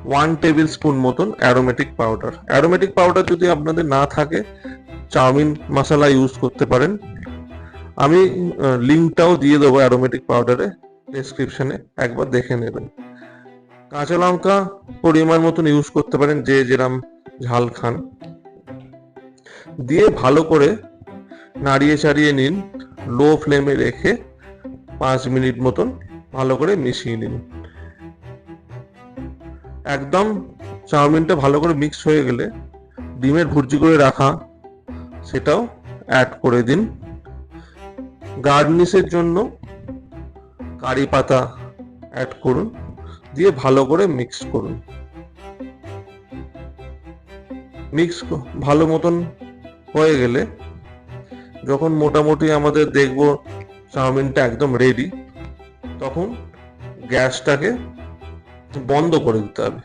1 table spoon মতন aromatic powder. Aromatic powder যদি আপনাদের না থাকে, চাউমিন মশলা ইউজ করতে পারেন। আমি লিঙ্কটাও দিয়ে দেবো অ্যারোমেটিক পাউডারে ডেসক্রিপশনে, একবার দেখে নেবেন। কাঁচা লঙ্কা পরিমাণ মতন ইউজ করতে পারেন, যে যেরকম ঝাল খান। দিয়ে ভালো করে নাড়িয়ে চাড়িয়ে নিন, লো ফ্লেমে রেখে 5 মিনিট মতন ভালো করে মিশিয়ে নিন। একদম চাউমিনটা ভালো করে মিক্স হয়ে গেলে ডিমের ভুর্জি করে রাখা সেটাও অ্যাড করে দিন। গার্নিশের জন্য কারি পাতা অ্যাড করুন, দিয়ে ভালো করে মিক্স করুন। মিক্স ভালো মতন হয়ে গেলে, যখন মোটামুটি আমাদের দেখবো চাউমিনটা একদম রেডি, তখন গ্যাসটাকে বন্ধ করে দিতে হবে।